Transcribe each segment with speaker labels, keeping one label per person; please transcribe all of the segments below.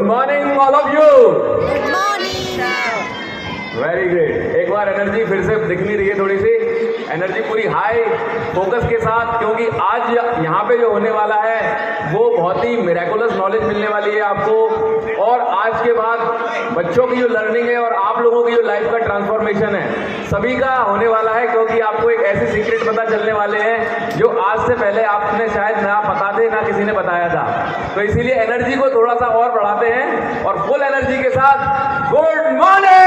Speaker 1: Morning all of you.
Speaker 2: Good morning.
Speaker 1: Very great. एक बार energy फिर से दिख नहीं रही है, थोड़ी सी एनर्जी पूरी हाई फोकस के साथ, क्योंकि आज यहाँ पे जो होने वाला है वो बहुत ही मिरेकुलस नॉलेज मिलने वाली है आपको। और आज के बाद बच्चों की जो लर्निंग है और आप लोगों की जो लाइफ का ट्रांसफॉर्मेशन है सभी का होने वाला है, क्योंकि आपको एक ऐसी सीक्रेट पता चलने वाले हैं जो आज से पहले आपने शायद ना पता थे ना किसी ने बताया था। तो इसीलिए एनर्जी को थोड़ा सा और बढ़ाते हैं और फुल एनर्जी के साथ गुड मॉर्निंग।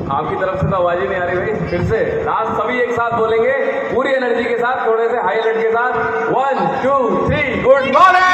Speaker 1: आपकी तरफ से तो आवाज ही नहीं आ रही भाई, फिर से लास्ट सभी एक साथ बोलेंगे पूरी एनर्जी के साथ, थोड़े से हाई अलर्ट के साथ। 1 2 3 good morning.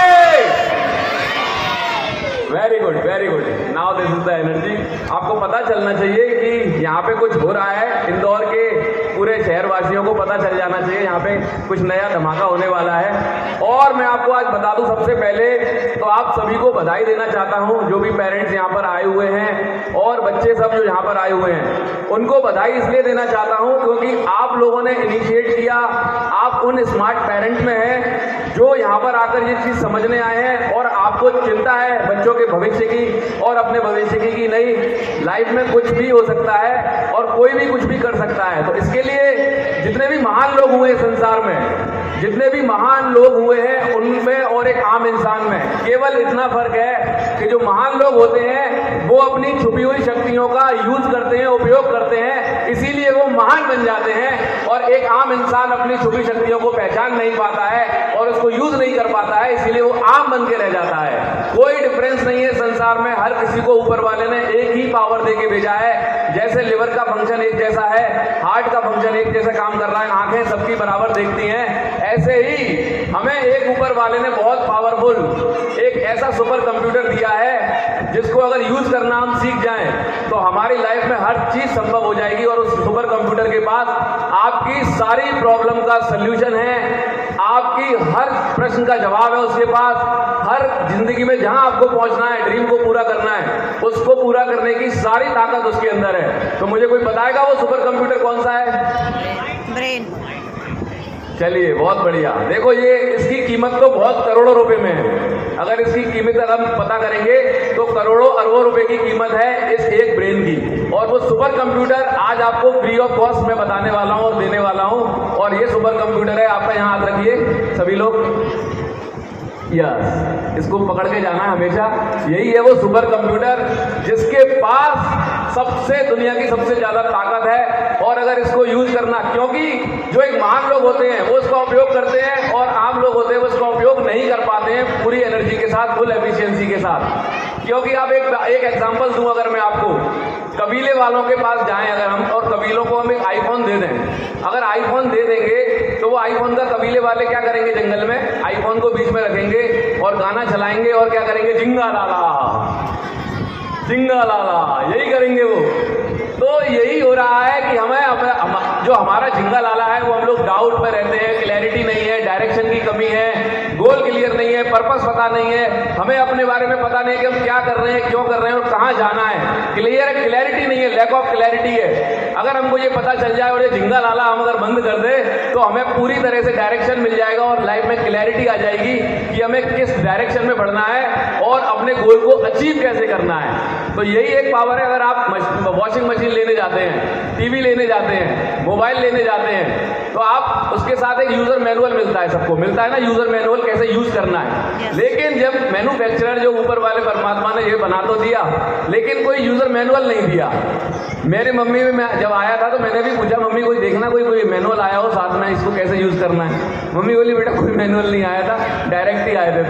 Speaker 1: Very good very good. Now this is the energy. आपको पता चलना चाहिए कि यहाँ पे कुछ हो रहा है, इंदौर के पूरे शहरवासियों को पता चल जाना चाहिए यहाँ पे कुछ नया धमाका होने वाला है। और मैं आपको आज बता दूं सबसे पहले तो आप सभी को बधाई देना चाहता हूं, जो भी पेरेंट्स यहाँ पर आए हुए हैं और बच्चे सब जो यहाँ पर आए हुए हैं उनको बधाई इसलिए देना चाहता हूं क्योंकि आप लोगों ने इनिशिएट किया। आप उन स्मार्ट पेरेंट में हैं जो यहाँ पर आकर ये चीज समझने आए हैं और आपको चिंता है बच्चों के भविष्य की और अपने भविष्य की कि नहीं लाइफ में कुछ भी हो सकता है और कोई भी कुछ भी कर सकता है। तो इसके लिए जितने भी महान लोग हुए संसार में, जितने भी महान लोग हुए हैं उनमें और एक आम इंसान में केवल इतना फर्क है कि जो महान लोग होते हैं वो अपनी छुपी हुई शक्तियों का यूज करते हैं, उपयोग करते हैं, इसीलिए वो महान बन जाते हैं। और एक आम इंसान अपनी छुपी शक्तियों को पहचान नहीं पाता है और उसको यूज नहीं कर पाता है, इसीलिए वो आम बन के रह जाता है। कोई डिफरेंस नहीं है संसार में, हर किसी को ऊपर वाले ने एक ही पावर दे के भेजा है। जैसे लिवर का फंक्शन एक जैसा है, हार्ट का फंक्शन एक जैसा काम कर रहा है, आंखें सबकी बराबर देखती हैं, ऐसे ही हमें एक ऊपर वाले ने बहुत पावरफुल एक ऐसा सुपर कंप्यूटर दिया है जिसको अगर यूज करना हम सीख जाएं तो हमारी लाइफ में हर चीज संभव हो जाएगी। और उस सुपर कंप्यूटर के पास आपकी सारी प्रॉब्लम का सल्यूशन है, आपकी हर प्रश्न का जवाब है उसके पास। हर जिंदगी में जहां आपको पहुंचना है, ड्रीम को पूरा करना है, उसको पूरा करने की सारी ताकत उसके अंदर है। तो मुझे कोई बताएगा वो सुपर कंप्यूटर कौन सा है?
Speaker 2: ब्रेन।
Speaker 1: चलिए बहुत बढ़िया। देखो ये इसकी कीमत तो बहुत करोड़ों रुपए में है। अगर इसकी कीमत अगर हम पता करेंगे तो करोड़ों अरबों रुपए की कीमत है इस एक ब्रेन की। और वो सुपर कंप्यूटर आज आपको फ्री ऑफ कॉस्ट में बताने वाला हूं और देने वाला हूं। और ये सुपर कंप्यूटर है, आपका यहाँ हाथ रखिए सभी लोग। यस, इसको पकड़ के जाना है हमेशा। यही है वो सुपर कंप्यूटर जिसके पास सबसे दुनिया की सबसे ज्यादा ताकत है। और अगर इसको यूज करना, क्योंकि जो एक महान लोग होते हैं वो इसका उपयोग करते हैं और आम लोग होते हैं वो इसका उपयोग नहीं कर पाते हैं पूरी एनर्जी के साथ, फुल एफिशिएंसी के साथ। क्योंकि आप एक एग्जांपल दूं अगर मैं आपको, कबीले वालों के पास जाएं अगर हम और कबीलों को हम एक आईफोन दे दें, अगर आईफोन दे देंगे तो वो आईफोन का कबीले वाले क्या करेंगे, जंगल में आईफोन को बीच में रखेंगे और गाना चलाएंगे और क्या करेंगे, जिंगा लाला जिंगा लाला, यही करेंगे वो। तो यही हो रहा है कि हमें जो हमारा जिंगा लाला है वो हम लोग डाउट में रहते हैं, क्लैरिटी नहीं है, डायरेक्शन की कमी है, गोल क्लियर नहीं है, पर्पस पता नहीं है, हमें अपने बारे में पता नहीं कि हम क्या कर रहे हैं, क्यों कर रहे हैं और कहाँ जाना है। क्लैरिटी नहीं है, लैक ऑफ क्लैरिटी है। अगर हमको ये पता चल जाए और ये जिंगा लाला हम अगर बंद कर दे तो हमें पूरी तरह से डायरेक्शन मिल जाएगा और लाइफ में क्लैरिटी आ जाएगी कि हमें किस डायरेक्शन में बढ़ना है और अपने गोल को अचीव कैसे करना है। तो यही एक पावर है। अगर आप वॉशिंग मशीन लेने जाते हैं, टीवी लेने जाते हैं, मोबाइल लेने जाते हैं तो आप उसके साथ एक यूजर मैनुअल मिलता है, सबको मिलता है ना यूजर मैनुअल कैसे यूज करना है। लेकिन जब मैन्युफैक्चरर जो ऊपर वाले परमात्मा ने ये बना तो दिया लेकिन कोई यूजर मैनुअल नहीं दिया। मेरी मम्मी में जब आया था तो मैंने भी पूछा, मम्मी कोई देखना कोई मैनुअल आया हो साथ में, इसको कैसे यूज करना है। मम्मी बोली बेटा कोई मैनुअल नहीं आया था, डायरेक्ट ही आए थे।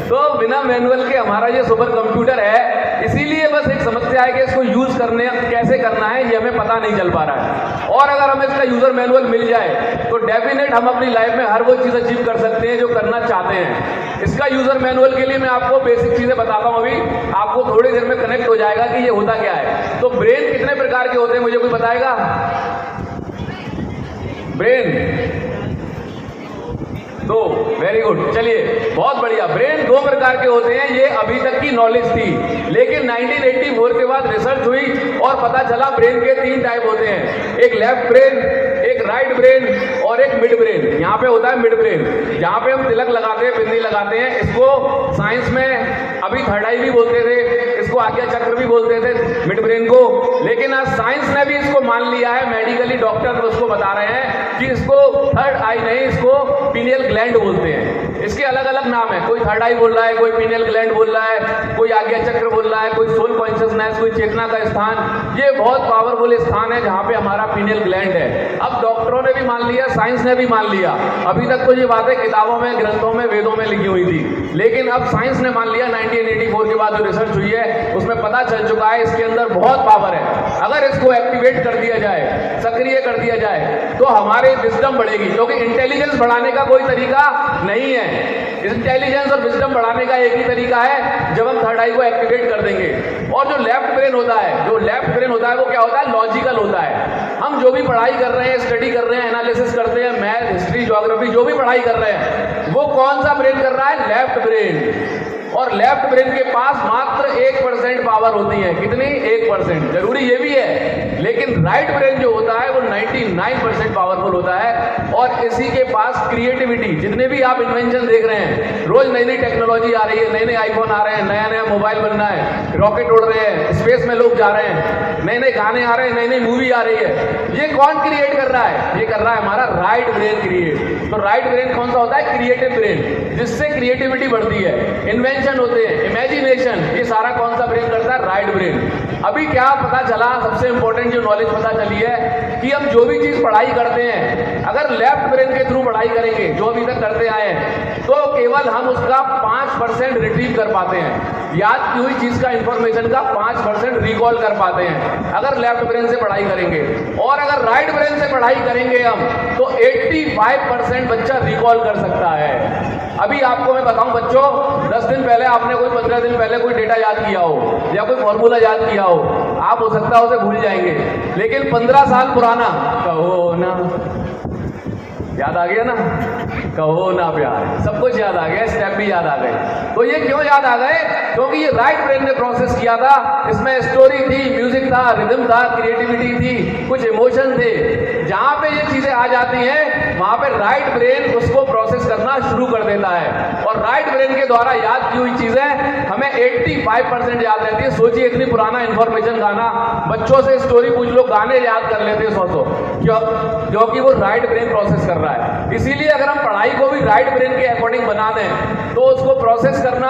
Speaker 1: तो बिना मैनुअल के हमारा ये सुपर कंप्यूटर है, इसीलिए बस एक समस्या है कि इसको यूज करने कैसे करना है ये हमें पता नहीं चल पा रहा है। और अगर हमें इसका यूजर मैनुअल मिल जाए तो डेफिनेट हम अपनी लाइफ में हर वो चीज अचीव कर सकते हैं जो करना चाहते हैं। इसका यूजर मैनुअल के लिए मैं आपको बेसिक चीजें बताता हूं, अभी आपको थोड़ी देर में कनेक्ट हो जाएगा कि ये होता क्या है। तो ब्रेन कितने प्रकार के होते हैं मुझे कोई बताएगा? ब्रेन दो, वेरी गुड, चलिए बहुत बढ़िया। ब्रेन दो प्रकार के होते हैं, ये अभी तक की नॉलेज थी, लेकिन 1984 के बाद रिसर्च हुई और पता चला ब्रेन के 3 टाइप होते हैं, एक लेफ्ट ब्रेन, एक राइट ब्रेन और एक मिड ब्रेन। यहाँ पे होता है मिड ब्रेन, जहाँ पे हम तिलक लगाते हैं, बिंदी लगाते हैं। इसको साइंस में अभी थर्ड आई भी बोलते थे, इसको आज्ञा चक्र भी बोलते थे मिड ब्रेन को, लेकिन आज साइंस ने भी इसको मान लिया है। मेडिकली डॉक्टर उसको बता रहे हैं कि इसको थर्ड आई नहीं, इसको पीनियल ग्लैंड बोलते हैं। इसके अलग अलग नाम है, कोई थर्ड आई बोल रहा है, कोई पीनियल ग्लैंड बोल रहा है, कोई आज्ञा चक्र बोल रहा है, कोई सोल कॉन्शियसनेस, कोई चेतना का स्थान। ये बहुत पावरफुल स्थान है जहाँ पे हमारा पीनियल ग्लैंड है। अब डॉक्टरों ने भी मान लिया, साइंस ने भी मान लिया। अभी तक तो ये बातें किताबों में, ग्रंथों में, वेदों में लिखी हुई थी, लेकिन अब साइंस ने मान लिया। 1984 के बाद जो रिसर्च हुई है उसमें पता चल चुका है इसके अंदर बहुत पावर है। अगर इसको एक्टिवेट कर दिया जाए, सक्रिय कर दिया जाए, तो हमारी विजडम बढ़ेगी। क्योंकि इंटेलिजेंस बढ़ाने का कोई तरीका नहीं है। इंटेलिजेंस और विजडम बढ़ाने का एक ही तरीका है, जब हम थर्ड आई को एक्टिवेट कर देंगे। और जो लेफ्ट ब्रेन होता है, वो क्या होता है? लॉजिकल होता है। हम जो भी पढ़ाई कर रहे हैं, स्टडी कर रहे हैं, एनालिसिस करते हैं, मैथ, हिस्ट्री, ज्योग्राफी, जो भी पढ़ाई कर रहे हैं, वो कौन सा ब्रेन कर रहा है? Left brain. और लेफ्ट ब्रेन के पास मात्र 1% पावर होती है। कितनी? 1%। जरूरी ये भी है, लेकिन राइट ब्रेन जो होता है वो 99% पावरफुल होता है। और इसी के पास क्रिएटिविटी, जितने भी आप इन्वेंशन देख रहे हैं, रोज नई नई टेक्नोलॉजी आ रही है, नए नए आईफोन आ रहे हैं, नया नया मोबाइल बन रहा है, रॉकेट उड़ रहे हैं, स्पेस में लोग जा रहे हैं, नए नए गाने आ रहे हैं, नई नई मूवी आ रही है। ये कौन क्रिएट कर रहा है? ये कर रहा है हमारा राइट ब्रेन क्रिएट। तो राइट ब्रेन कौन सा होता है? क्रिएटिव ब्रेन, जिससे क्रिएटिविटी बढ़ती है, इन्वेंशन होते हैं, इमेजिनेशन। ये सारा कौन सा ब्रेन करता है? Right brain. अभी क्या पता चला, सबसे इंपॉर्टेंट जो नॉलेज पता चली है कि हम जो भी चीज पढ़ाई करते हैं, अगर लेफ्ट ब्रेन के थ्रू पढ़ाई करेंगे, जो अभी तक करते आए हैं, तो केवल हम उसका 5% रिट्रीव कर पाते हैं। याद की हुई चीज का, इंफॉर्मेशन का 5% रिकॉल कर पाते हैं अगर लेफ्ट ब्रेन से पढ़ाई करेंगे। और अगर राइट ब्रेन से पढ़ाई करेंगे हम, तो 85% बच्चा रिकॉल कर सकता है। अभी आपको मैं बताऊं बच्चों, 10 दिन पहले आपने कोई 15 दिन पहले कोई डेटा याद किया हो या कोई फॉर्मूला याद किया हो, आप हो सकता है उसे भूल जाएंगे, लेकिन 15 साल पुराना कहो ना, याद आ गया ना? कहो ना प्यार, सब कुछ याद आ गया, स्टेप भी याद आ गए। तो ये क्यों याद आ गए? क्योंकि ये राइट ब्रेन ने प्रोसेस किया था। इसमें स्टोरी थी, म्यूजिक था, रिदम था, क्रिएटिविटी थी, कुछ इमोशन थे। जहां पे ये चीजें आ जाती हैं, वहां पे राइट ब्रेन उसको प्रोसेस करना शुरू कर देता है। और राइट ब्रेन के द्वारा याद की हुई चीजें हमें 85% याद रहती है। सोचिए, इतनी पुराना इंफॉर्मेशन, गाना, बच्चों से स्टोरी पूछ लो, गाने याद कर लेते हैं 100। क्योंकि वो राइट ब्रेन प्रोसेस कर रहा है। इसीलिए अगर हम पढ़ाई को भी राइट ब्रेन के अकॉर्डिंग बना दें, तो उसको प्रोसेस करना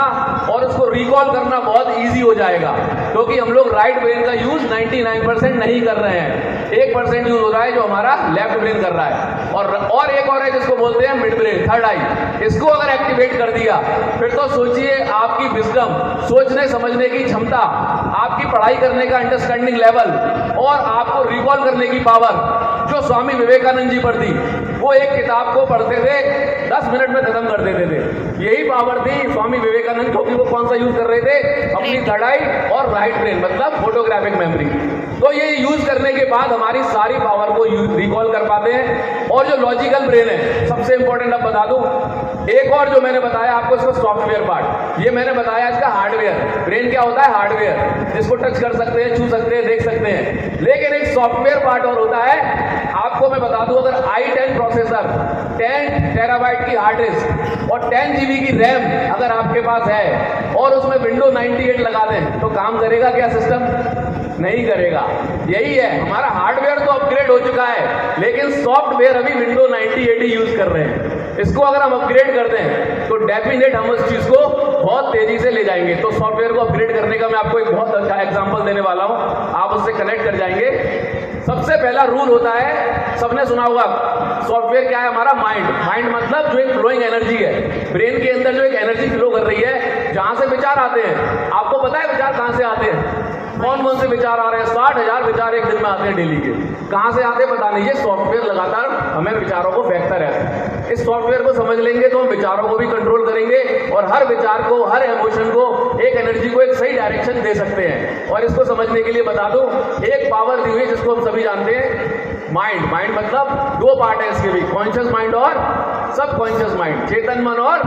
Speaker 1: और उसको रिकॉल करना बहुत इजी हो जाएगा। क्योंकि हम लोग राइट ब्रेन का यूज 99% नहीं कर रहे हैं, 1% यूज हो रहा है जो हमारा लेफ्ट ब्रेन कर रहा है। और एक और है जिसको बोलते हैं मिड ब्रेन, थर्ड आई। इसको अगर एक्टिवेट कर दिया, फिर तो सोचिए आपकी विजडम, सोचने समझने की क्षमता, आपकी पढ़ाई करने का अंडरस्टैंडिंग लेवल और आपको रिकॉल करने की पावर जो स्वामी विवेकानंद जी पर थी। वो एक किताब को पढ़ते थे, 10 मिनट में खत्म कर देते थे। यही पावर थी स्वामी विवेकानंद, क्योंकि वो कौन सा यूज कर रहे थे? अपनी थर्ड आई और राइट ब्रेन, मतलब फोटोग्राफिक मेमोरी। तो ये यूज करने के बाद हमारी सारी पावर को रिकॉल कर पाते हैं। और जो लॉजिकल ब्रेन है, सबसे इंपॉर्टेंट अब बता दूं, एक और जो मैंने बताया आपको, इसको सॉफ्टवेयर पार्ट, ये मैंने बताया इसका हार्डवेयर। ब्रेन क्या होता है? हार्डवेयर, जिसको टच कर सकते हैं, छू सकते हैं, देख सकते हैं। लेकिन एक सॉफ्टवेयर पार्ट और होता है। आपको मैं बता दूं, अगर i10 प्रोसेसर, 10 टेराबाइट की हार्ड डिस्क और 10 GB की रैम अगर आपके पास है और उसमें विंडो 98 लगा दें, तो काम करेगा क्या सिस्टम? नहीं करेगा। यही है, हमारा हार्डवेयर तो अपग्रेड हो चुका है, लेकिन सॉफ्टवेयर अभी विंडो 98 ही यूज कर रहे हैं। इसको अगर हम अपग्रेड कर दें, तो डेफिनेट हम उस चीज को बहुत तेजी से ले जाएंगे। तो सॉफ्टवेयर को अपग्रेड करने का मैं आपको एक बहुत अच्छा एग्जांपल देने वाला हूं, आप उससे कनेक्ट कर जाएंगे। सबसे पहला रूल होता है, सबने सुना होगा, सॉफ्टवेयर क्या है? हमारा माइंड मतलब जो एक फ्लोइंग एनर्जी है, ब्रेन के अंदर जो एक एनर्जी फ्लो कर रही है, जहां से विचार आते हैं। आपको पता है विचार कहां से आते हैं? कौन से विचार आ रहे हैं? 60,000 विचार एक दिन में आते हैं डेली के। कहां से आते हैं पता नहीं। ये सॉफ्टवेयर लगातार हमें विचारों को फेंकता रहता है। इस सॉफ्टवेयर को समझ लेंगे तो हम विचारों को भी कंट्रोल करेंगे और हर विचार को, हर इमोशन को, एक एनर्जी को एक सही डायरेक्शन दे सकते हैं। और इसको समझने के लिए बता दूं, एक पावर दी हुई है जिसको हम सभी जानते हैं, माइंड मतलब 2 पार्ट है इसके भी, कॉन्शियस माइंड और सब कॉन्शियस माइंड, चेतन मन और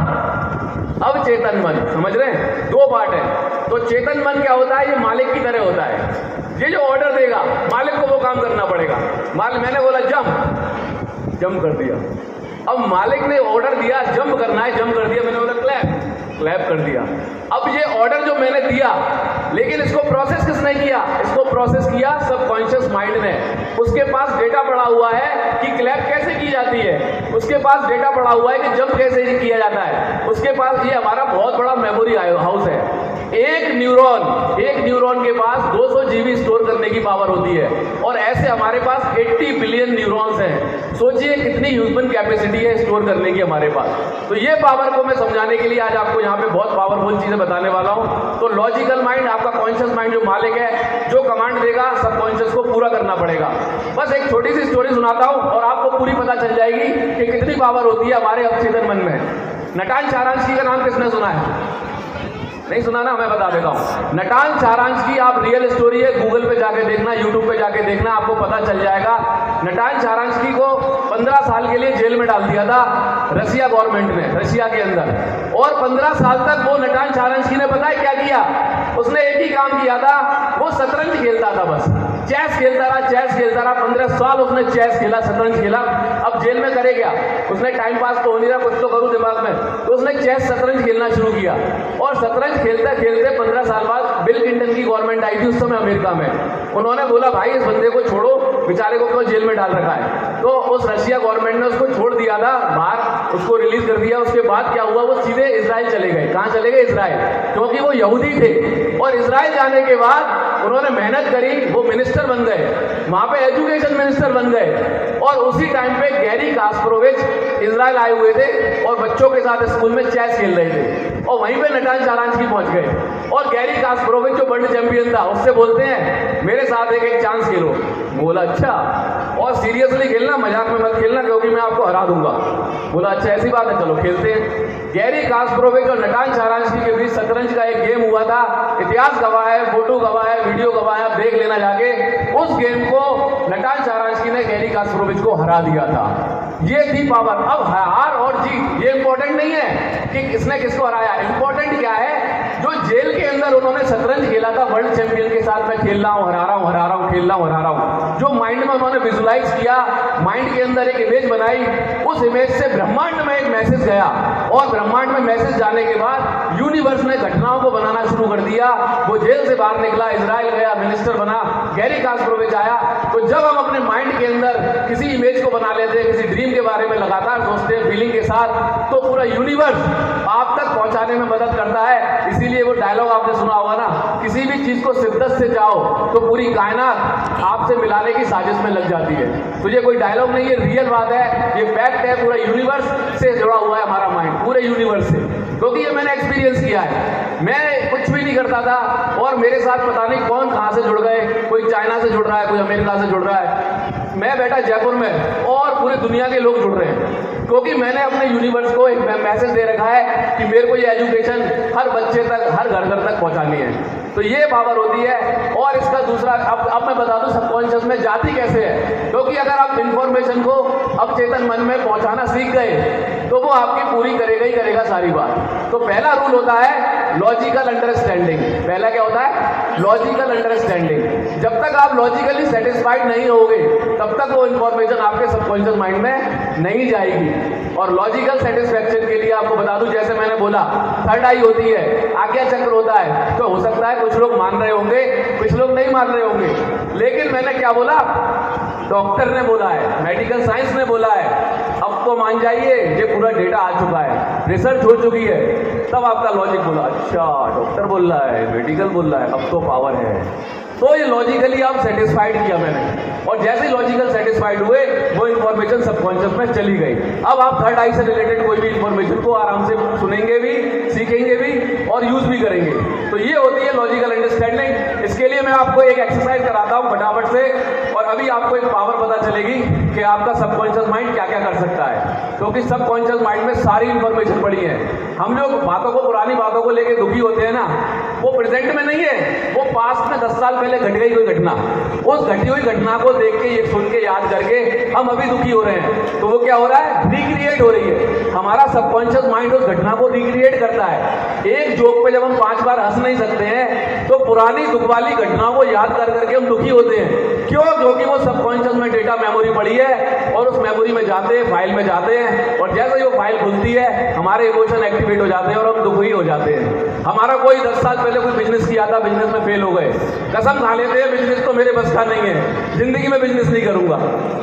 Speaker 1: अवचेतन मन, समझ रहे हैं? 2 पार्ट है। तो चेतन मन क्या होता है? ये मालिक की तरह होता है। ये जो ऑर्डर देगा, मालिक को वो काम करना पड़ेगा। मैंने बोला जंप, जंप कर दिया। अब मालिक ने ऑर्डर दिया जंप करना है, जंप कर दिया, मैंने बोला क्लैप कर दिया। अब ये ऑर्डर जो मैंने दिया, लेकिन इसको प्रोसेस किसने किया? इसको प्रोसेस किया सबकॉन्शियस माइंड ने। उसके पास डेटा पड़ा हुआ है कि क्लैप कैसे की जाती है, उसके पास डेटा पड़ा हुआ है कि जंप कैसे किया जाता है, उसके पास, ये हमारा बहुत बड़ा मेमोरी हाउस है। एक न्यूरॉन के पास 200 GB स्टोर करने की पावर होती है, और ऐसे हमारे पास 80 बिलियन न्यूरॉन्स हैं। सोचिए कितनी ह्यूमन कैपेसिटी है स्टोर करने की हमारे पास। तो ये पावर को मैं समझाने के लिए आज आपको यहाँ पे बहुत पावरफुल चीजें बताने वाला हूँ। तो लॉजिकल माइंड, आपका कॉन्शियस माइंड जो मालिक है, जो कमांड देगा सबकॉन्शियस को पूरा करना पड़ेगा। बस एक छोटी सी स्टोरी सुनाता हूँ और आपको पूरी पता चल जाएगी कि कितनी पावर होती है हमारे अवचेतन मन में। नटान चारांशी का नाम किसने सुना है? नहीं सुना ना? मैं बता देता हूँ। नटान चारांशी, आप रियल स्टोरी है, गूगल पे जाके देखना, यूट्यूब पे जाके देखना, आपको पता चल जाएगा। नटान चारांशी को 15 साल के लिए जेल में डाल दिया था रशिया गवर्नमेंट ने, रशिया के अंदर। और 15 साल तक वो नटान चारांशी ने पता है क्या किया? उसने एक ही काम किया था, वो शतरंज खेलता था, बस चेस खेलता रहा 15 साल उसने चेस खेला, शतरंज खेला। अब जेल में करे क्या? उसने टाइम पास तो हो नहीं रहा, कुछ तो करूं दिमाग में, तो उसने चेस शतरंज खेलना शुरू किया। और शतरंज खेलते खेलते 15 साल बाद बिल क्लिंटन की गवर्नमेंट आई थी उस समय अमेरिका में। उन्होंने बोला भाई इस बंदे को छोड़ो, बेचारे को क्यों जेल में डाल रखा है। तो उस रशिया गवर्नमेंट ने उसको छोड़ दिया था बाहर, उसको रिलीज कर दिया। उसके बाद क्या हुआ? वो सीधे इजराइल चले गए। कहाँ चले गए? इजराइल, क्योंकि वो यहूदी थे। और इजराइल जाने के बाद उन्होंने मेहनत करी, वो मिनिस्टर बन गए, वहां पे एजुकेशन मिनिस्टर बन गए। और उसी टाइम पे गैरी कास्परोविच इजराइल आए हुए थे और बच्चों के साथ स्कूल में चेस खेल रहे थे, और वहीं पे नटान चारांशी पहुंच गए। और गैरी कास्परोविच जो वर्ल्ड चैंपियन था, उससे बोलते हैं मेरे साथ एक चांस खेलो। बोला अच्छा, और सीरियसली खेलना, मजाक में मत खेलना, क्योंकि मैं आपको हरा दूंगा। बोला अच्छा ऐसी बात है, चलो खेलते हैं। गैरी कास्परोविच और नटान चारांशी के बीच शतरंज का एक गेम हुआ था। इतिहास गवाह है, फोटो गवाह है, वीडियो गवाह है, आप देख लेना जाके। उस गेम को नटान चारांशी ने गैरी कास्परोविच को हरा दिया था। ये थी पावर। अब हार और जीत ये इंपॉर्टेंट नहीं है कि किसने किसको हराया, इंपॉर्टेंट क्या है? जो जेल के अंदर उन्होंने शतरंज खेला था वर्ल्ड चैंपियन के साथ, मैं खेल रहा हूं, हरा रहा हूं, खेल रहा हूं, हरा रहा हूं, जो माइंड में उन्होंने विजुलाइज किया, माइंड के अंदर एक इमेज बनाई, उस इमेज से ब्रह्मांड में एक मैसेज गया। और ब्रह्मांड में मैसेज जाने के बाद यूनिवर्स ने घटनाओं को बनाना शुरू कर दिया। वो जेल से बाहर निकला, इजराइल गया, मिनिस्टर बना, गैरी कास्परोविच आया। तो जब हम अपने माइंड के अंदर किसी इमेज को बना लेते हैं, किसी ड्रीम के बारे में लगातार सोचते हैं फीलिंग के साथ, तो पूरा यूनिवर्स आप तक पहुंचाने में मदद करता है। इसीलिए वो डायलॉग आपने सुना होगा ना, किसी भी चीज को शिद्दत से चाहो तो पूरी कायनात आपसे मिलाने की साजिश में लग जाती है। तो ये कोई डायलॉग नहीं है, रियल बात है, ये फैक्ट है। पूरा यूनिवर्स से जुड़ा हुआ है हमारा माइंड, पूरे यूनिवर्स से, क्योंकि ये मैंने एक्सपीरियंस किया है। मैं कुछ भी नहीं करता था और मेरे साथ पता नहीं कौन कहां से जुड़ गए, कोई चाइना से जुड़ रहा है, कोई अमेरिका से जुड़ रहा है, मैं बैठा जयपुर में और पूरे दुनिया के लोग जुड़ रहे हैं, क्योंकि मैंने अपने यूनिवर्स को एक मैसेज दे रखा है कि मेरे को ये एजुकेशन हर बच्चे तक, हर घर घर तक पहुंचानी है। तो ये पावर होती है। और इसका दूसरा, अब मैं बता दूं सबकॉन्शियस में जाती कैसे है, क्योंकि अगर आप इंफॉर्मेशन को अब चेतन मन में पहुंचाना सीख गए तो वो आपकी पूरी करेगा ही करेगा सारी बात। तो पहला रूल होता है लॉजिकल अंडरस्टैंडिंग। पहला क्या होता है? Logical understanding. जब तक आप लॉजिकली सेटिस्फाइड नहीं होगे तब तक वो इंफॉर्मेशन आपके सबकॉन्शियस माइंड में नहीं जाएगी। और लॉजिकल सेटिस्फैक्शन के लिए आपको बता दूं, जैसे मैंने बोला थर्ड आई होती है, आज्ञा चक्र होता है। तो हो सकता है कुछ लोग मान रहे होंगे, कुछ लोग नहीं मान रहे होंगे, लेकिन मैंने क्या बोला? डॉक्टर ने बोला है, मेडिकल साइंस ने बोला है, अब तो मान जाइए, ये पूरा डेटा आ चुका है, रिसर्च हो चुकी है, तब आपका लॉजिक बोला अच्छा डॉक्टर बोल रहा है, मेडिकल बोल रहा है, अब तो पावर है। तो ये लॉजिकली आप सेटिस्फाइड किया मैंने, और जैसे ही लॉजिकल सेटिस्फाइड हुए वो इंफॉर्मेशन सबकॉन्शियस में चली गई। अब आप थर्ड आई से रिलेटेड कोई भी इंफॉर्मेशन को आराम से सुनेंगे भी, सीखेंगे भी और यूज भी करेंगे। तो ये होती है लॉजिकल अंडरस्टैंडिंग। इसके लिए मैं आपको एक एक्सरसाइज कराता हूं फटाफट से, और अभी आपको एक पावर पता चलेगी कि आपका सबकॉन्शियस माइंड क्या क्या कर सकता है, क्योंकि सबकॉन्शियस माइंड में सारी इंफॉर्मेशन पड़ी है। हम लोग बातों को, पुरानी बातों को लेकर दुखी होते हैं ना, वो प्रेजेंट में नहीं है, वो पास्ट में 10 साल पहले घट गई कोई घटना, उस घटी हुई घटना को देख के, ये सुन के, याद करके हम अभी दुखी हो रहे हैं। तो वो क्या हो रहा है? रिक्रिएट हो रही है। हमारा सबकॉन्शियस माइंड उस घटना को रिक्रिएट करता है। एक जोक पे जब हम 5 बार हंस नहीं सकते हैं तो पुरानी दुख वाली घटनाओं को याद कर करके हम दुखी होते हैं। क्यों? क्योंकि वो सबकॉन्शियस में डेटा मेमोरी पड़ी है और उस मेमोरी में जाते हैं, फाइल में जाते हैं, और जैसे ही वो फाइल खुलती है हमारे इमोशन एक्टिवेट हो जाते हैं और हम दुखी हो जाते हैं। हमारा कोई 10 साल पहले कोई बिजनेस किया था, बिजनेस में फेल हो गए, कसम खा लेते हैं बिजनेस तो मेरे बस का नहीं है, जिंदगी में बिजनेस नहीं करूंगा।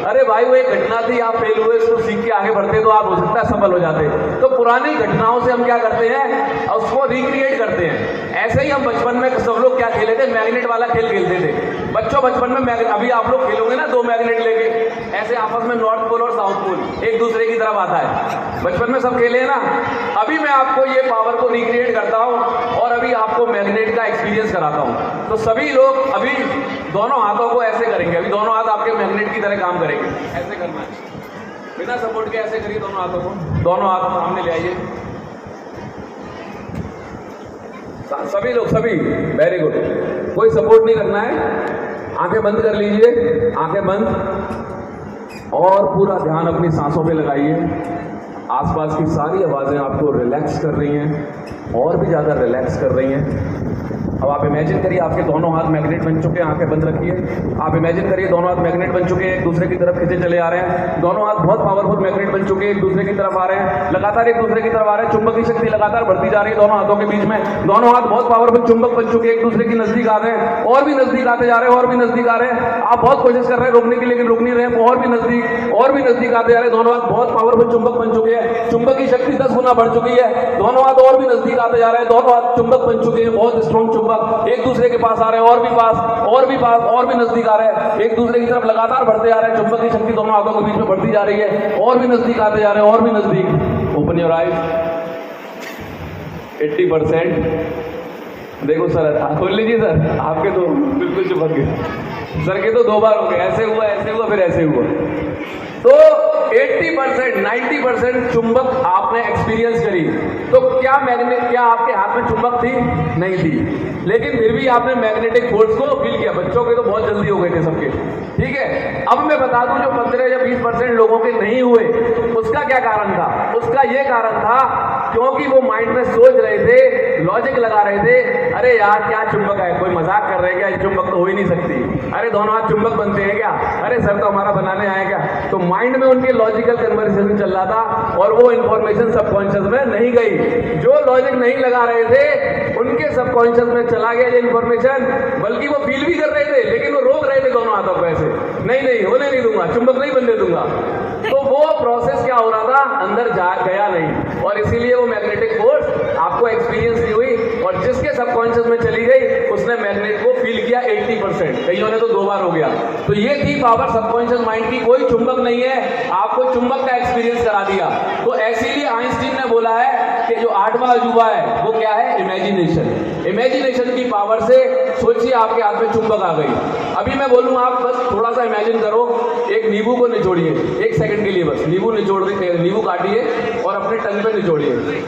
Speaker 1: अरे भाई वो एक घटना थी, आप फेल हुए, इसको सीख के आगे बढ़ते तो आप हो सकता है सफल हो जाते। तो पुरानी घटनाओं से हम क्या करते हैं, उसको रिक्रिएट करते हैं। ऐसे ही हम बचपन में सब लोग क्या खेले थे, मैग्नेट वाला खेल खेलते थे बच्चों। बचपन में अभी आप लोग खेलोगे ना, 2 मैग्नेट लेके ऐसे आपस में नॉर्थ पोल और साउथ पोल एक दूसरे की तरफ आता है, बचपन में सब खेले हैं ना। अभी मैं आपको ये पावर को रिक्रिएट करता हूं और अभी आपको मैग्नेट का एक्सपीरियंस कराता हूं। तो सभी लोग अभी दोनों हाथों को ऐसे करेंगे, अभी दोनों हाथ आपके मैग्नेट की तरह काम करेंगे। ऐसे करना है, बिना सपोर्ट के ऐसे करिए दोनों हाथों को, दोनों हाथ सामने ले आइए सभी लोग, सभी, वेरी गुड। कोई सपोर्ट नहीं करना है, आंखें बंद कर लीजिए, आंखें बंद, और पूरा ध्यान अपनी सांसों पे लगाइए। आसपास की सारी आवाज़ें आपको रिलैक्स कर रही हैं और भी ज़्यादा रिलैक्स कर रही हैं। अब आप इमेजिन करिए आपके दोनों हाथ मैग्नेट बन चुके हैं, आंखें बंद रखिए। आप इमेजिन करिए दोनों हाथ मैग्नेट बन चुके हैं, एक दूसरे की तरफ खींचे चले आ रहे हैं। दोनों हाथ बहुत पावरफुल मैग्नेट बन चुके हैं, एक दूसरे की तरफ आ रहे हैं, लगातार एक दूसरे की तरफ आ रहे हैं। चुंबक की शक्ति लगातार बढ़ती जा रही है दोनों हाथों के बीच में। दोनों हाथ बहुत पावरफुल चुंबक बन चुके हैं, एक दूसरे की नजदीक आ रहे हैं, और भी नजदीक आते जा रहे हैं, और भी नजदीक आ रहे हैं। आप बहुत कोशिश कर रहे हैं रोकने की, लेकिन रुक नहीं रहे हैं, और भी नजदीक, और भी नजदीक आते जा रहे हैं। दोनों हाथ बहुत पावरफुल चुंबक बन चुके हैं, चुंबक की शक्ति 10 गुना बढ़ चुकी है। दोनों हाथ और भी नजदीक आते जा रहे हैं, दोनों हाथ चुंबक बन चुके हैं, बहुत स्ट्रॉन्ग चुंबक, एक दूसरे के पास आ रहे हैं, और भी पास, और भी पास, और भी नजदीक आ रहे हैं, एक दूसरे की तरफ लगातार बढ़ते जा रहे हैं। चुंबक की शक्ति दोनों हाथों के बीच में बढ़ती जा रही है, और भी नजदीक आते जा रहे हैं, और भी नजदीक। Open your eyes. 80%। देखो सर, खोल लीजिए सर, आपके तो बिल्कुल चिपक गए, सर के तो 2 बार हो गए, ऐसे हुआ फिर ऐसे हुआ। तो 80%, 90% चुंबक आपने एक्सपीरियंस करी। तो क्या मैग्नेट, क्या आपके हाथ में चुंबक थी? नहीं थी, लेकिन फिर भी आपने मैग्नेटिक फोर्स को फील किया। बच्चों के तो बहुत जल्दी हो गए थे सबके, ठीक है। अब मैं बता दूं जो 15 या 20% लोगों के नहीं हुए, उसका क्या कारण था? उसका ये कारण था क्योंकि वो माइंड में सोच रहे थे, लॉजिक लगा रहे थे, अरे यार क्या चुंबक है, कोई मजाक कर रहे हैं क्या, चुंबक तो हो ही नहीं सकती, अरे दोनों हाथ चुंबक बनते हैं क्या, अरे सर तो हमारा बनाने आए क्या। तो माइंड में उनके लॉजिकल कन्वर्सेशन चल रहा था और वो इंफॉर्मेशन सबकॉन्शियस में नहीं गई। जो लॉजिक नहीं लगा रहे थे उनके सबकॉन्शियस में चला गया ये इंफॉर्मेशन, बल्कि वो फील भी कर रहे थे, लेकिन वो रोक रहे थे दोनों हाथों को ऐसे, नहीं होने नहीं दूंगा, चुंबक नहीं बनने दूंगा। तो वो प्रोसेस क्या हो रहा था, अंदर जा गया नहीं, और इसीलिए वो मैग्नेटिक फोर्स आपको एक्सपीरियंस नहीं हुई। और जिसके सबकॉन्शियस में चली गई उसने मैग्नेट को फील किया 80%, कईयों ने तो 2 बार हो गया। तो ये थी पावर सबकॉन्शियस माइंड की। कोई चुंबक नहीं है, आपको चुंबक का एक्सपीरियंस करा दिया। तो इसीलिए आइंस्टीन ने बोला है कि जो 8वां अजूबा है वो क्या है, इमेजिनेशन। इमेजिनेशन की पावर से सोचिए आपके हाथ में चुंबक आ गई। अभी मैं बोलूंगा, आप बस थोड़ा सा इमेजिन करो, एक नींबू को निचोड़िए 1 सेकंड के लिए, बस नींबू निचोड़ दे, नींबू काटिए और अपने टंग पे निचोड़िए,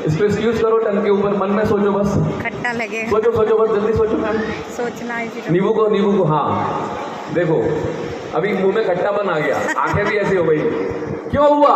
Speaker 1: स्पेस यूज करो टंग के ऊपर, मन में सोचो, बस
Speaker 2: खट्टा लगे,
Speaker 1: सोचो बस, जल्दी सोचो मैम,
Speaker 2: सोचना है
Speaker 1: नींबू को, हाँ देखो अभी मुंह में खट्टापन आ गया, आंखें भी ऐसी हो गई। क्यों हुआ?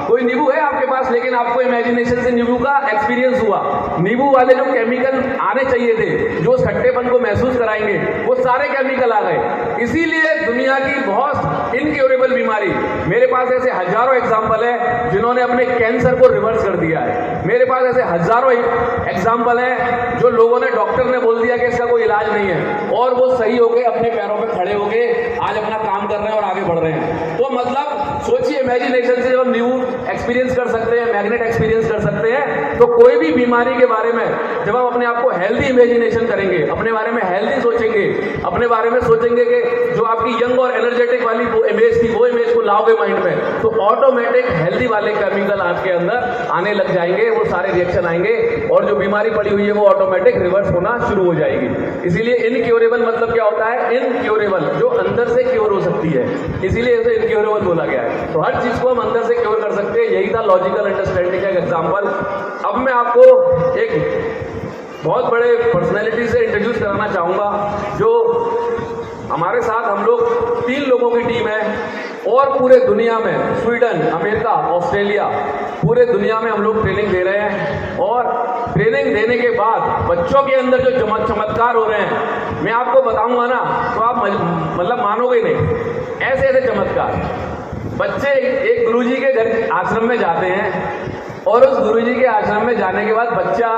Speaker 1: कोई नींबू है आपके पास, लेकिन आपको इमेजिनेशन से नींबू का एक्सपीरियंस हुआ। नींबू वाले जो केमिकल आने चाहिए थे, जो उस खट्टेपन को महसूस कराएंगे, वो सारे केमिकल आ गए। इसीलिए दुनिया की बहुत इनक्योरेबल बीमारी, मेरे पास ऐसे हजारों एग्जाम्पल है जिन्होंने अपने कैंसर को रिवर्स कर दिया है। मेरे पास ऐसे हजारों एग्जाम्पल है जो लोगों ने, डॉक्टर ने बोल दिया कि इसका कोई इलाज नहीं है, और वो सही हो गए, अपने पैरों पे खड़े हो गए, आज अपना काम कर रहे हैं और आगे बढ़ रहे हैं। तो मतलब सोचिए, इमेजिनेशन से जब हम न्यू एक्सपीरियंस कर सकते हैं, मैग्नेट एक्सपीरियंस कर सकते हैं, तो कोई भी बीमारी के बारे में जब हम अपने आप को हेल्दी इमेजिनेशन करेंगे, अपने बारे में हेल्दी सोचेंगे, अपने बारे में सोचेंगे कि जो आपकी यंग और एनर्जेटिक वाली वो इमेज थी, वो इमेज को लाओगे माइंड में, तो ऑटोमेटिक हेल्दी वाले केमिकल आपके अंदर आने लग जाएंगे, वो सारे रिएक्शन आएंगे, और जो बीमारी पड़ी हुई है वो ऑटोमेटिक रिवर्स होना शुरू हो जाएगी। इसीलिए इनक्योरेबल मतलब क्या होता है, इनक्योरेबल, जो अंदर से क्योर हो सकती है, इसीलिए इसे इनक्योरेबल बोला गया है। तो हर चीज को हम अंदर से क्योर कर सकते हैं, यही था लॉजिकल अंडरस्टैंडिंग का एग्जांपल। अब मैं आपको एक बहुत बड़े पर्सनैलिटी से इंट्रोड्यूस कराना चाहूंगा, जो हमारे साथ, हम लोग 3 लोगों की टीम है, और पूरे दुनिया में स्वीडन, अमेरिका, ऑस्ट्रेलिया, पूरे दुनिया में हम लोग ट्रेनिंग दे रहे हैं। और ट्रेनिंग देने के बाद बच्चों के अंदर जो चमत्कार हो रहे हैं, मैं आपको बताऊंगा ना तो आप मतलब मानोगे नहीं, ऐसे ऐसे चमत्कार। बच्चे एक गुरुजी के घर आश्रम में जाते हैं और उस गुरुजी के आश्रम में जाने के बाद बच्चा